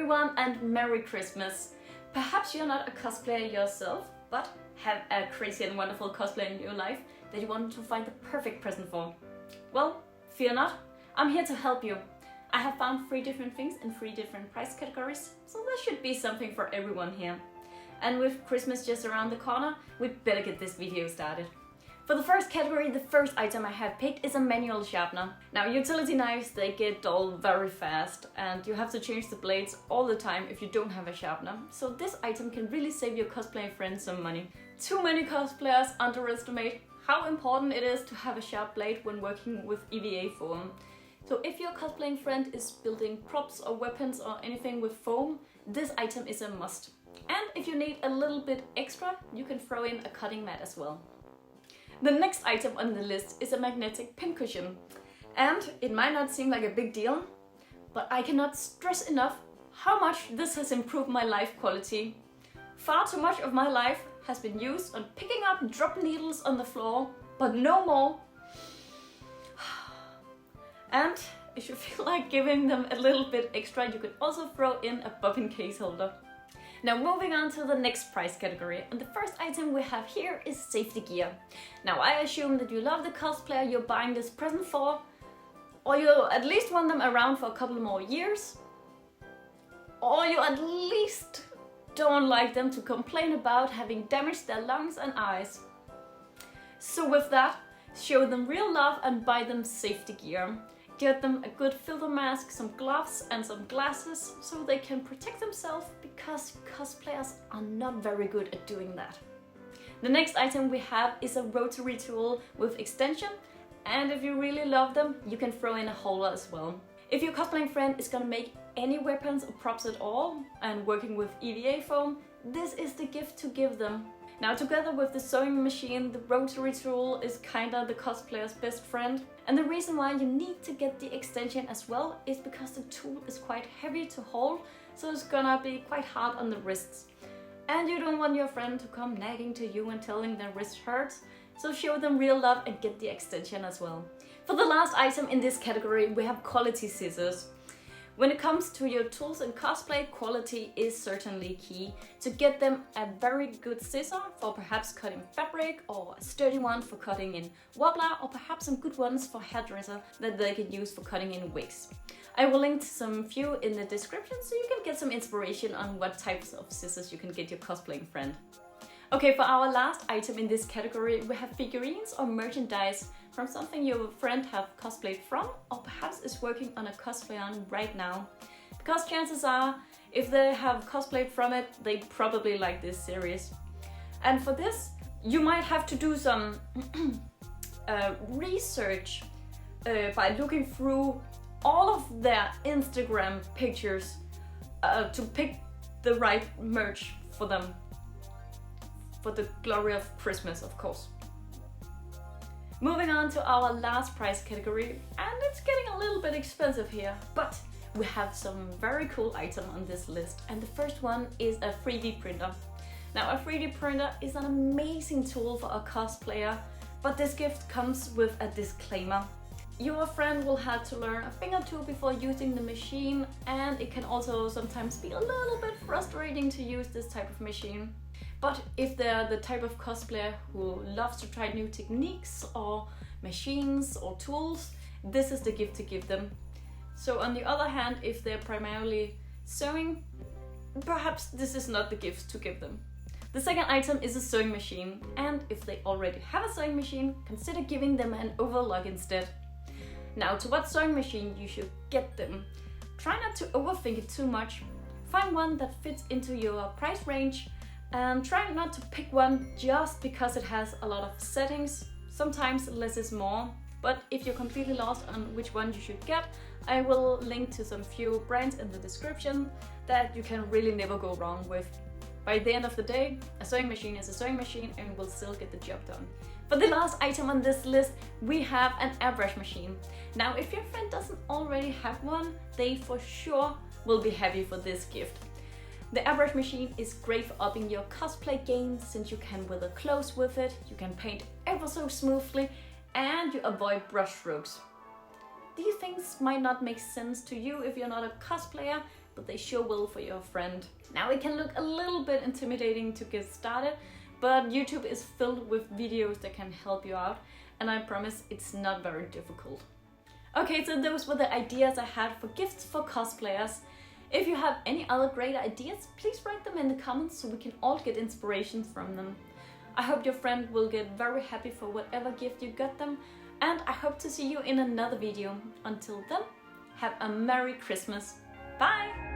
everyone and Merry Christmas! Perhaps you're not a cosplayer yourself, but have a crazy and wonderful cosplay in your life that you want to find the perfect present for. Well, fear not, I'm here to help you. I have found 3 different things in 3 different price categories, so there should be something for everyone here. And with Christmas just around the corner, we'd better get this video started. For the first category, the first item I have picked is a manual sharpener. Now, utility knives, they get dull very fast and you have to change the blades all the time if you don't have a sharpener. So this item can really save your cosplay friends some money. Too many cosplayers underestimate how important it is to have a sharp blade when working with EVA foam. So if your cosplaying friend is building props or weapons or anything with foam, this item is a must. And if you need a little bit extra, you can throw in a cutting mat as well. The next item on the list is a magnetic pincushion. And it might not seem like a big deal, but I cannot stress enough how much this has improved my life quality. Far too much of my life has been used on picking up drop needles on the floor, but no more. And if you feel like giving them a little bit extra, you can also throw in a bobbin case holder. Now moving on to the next price category, and the first item we have here is safety gear. Now I assume that you love the cosplayer you're buying this present for, or you at least want them around for a couple more years, or you at least don't like them to complain about having damaged their lungs and eyes. So with that, show them real love and buy them safety gear. Get them a good filter mask, some gloves and some glasses so they can protect themselves, because cosplayers are not very good at doing that. The next item we have is a rotary tool with extension, and if you really love them, you can throw in a holder as well. If your cosplaying friend is gonna make any weapons or props at all and working with EVA foam, this is the gift to give them. Now, together with the sewing machine, the rotary tool is kinda the cosplayer's best friend. And the reason why you need to get the extension as well is because the tool is quite heavy to hold, so it's gonna be quite hard on the wrists. And you don't want your friend to come nagging to you and telling their wrist hurts, so show them real love and get the extension as well. For the last item in this category, we have quality scissors. When it comes to your tools in cosplay, quality is certainly key. To get them a very good scissor for perhaps cutting fabric, or a sturdy one for cutting in worbla, or perhaps some good ones for hairdresser that they can use for cutting in wigs. I will link to some few in the description so you can get some inspiration on what types of scissors you can get your cosplaying friend. Okay, for our last item in this category, we have figurines or merchandise from something your friend have cosplayed from, or perhaps is working on a cosplay on right now. Because chances are, if they have cosplayed from it, they probably like this series. And for this, you might have to do some research by looking through all of their Instagram pictures to pick the right merch for them. For the glory of Christmas, of course. Moving on to our last price category, and it's getting a little bit expensive here, but we have some very cool items on this list, and the first one is a 3D printer. Now, a 3D printer is an amazing tool for a cosplayer, but this gift comes with a disclaimer. Your friend will have to learn a thing or two before using the machine, and it can also sometimes be a little bit frustrating to use this type of machine. But if they're the type of cosplayer who loves to try new techniques or machines or tools, this is the gift to give them. So on the other hand, if they're primarily sewing, perhaps this is not the gift to give them. The second item is a sewing machine, and if they already have a sewing machine, consider giving them an overlock instead. Now, to what sewing machine you should get them. Try not to overthink it too much. Find one that fits into your price range, and try not to pick one just because it has a lot of settings. Sometimes less is more, but if you're completely lost on which one you should get, I will link to some few brands in the description that you can really never go wrong with. By the end of the day, a sewing machine is a sewing machine and will still get the job done. For the last item on this list, we have an airbrush machine. Now, if your friend doesn't already have one, they for sure will be happy for this gift. The airbrush machine is great for upping your cosplay game, since you can weather clothes with it, you can paint ever so smoothly, and you avoid brush strokes. These things might not make sense to you if you're not a cosplayer, but they sure will for your friend. Now it can look a little bit intimidating to get started, but YouTube is filled with videos that can help you out, and I promise it's not very difficult. Okay, so those were the ideas I had for gifts for cosplayers. If you have any other great ideas, please write them in the comments so we can all get inspiration from them. I hope your friend will get very happy for whatever gift you got them, and I hope to see you in another video. Until then, have a Merry Christmas. Bye!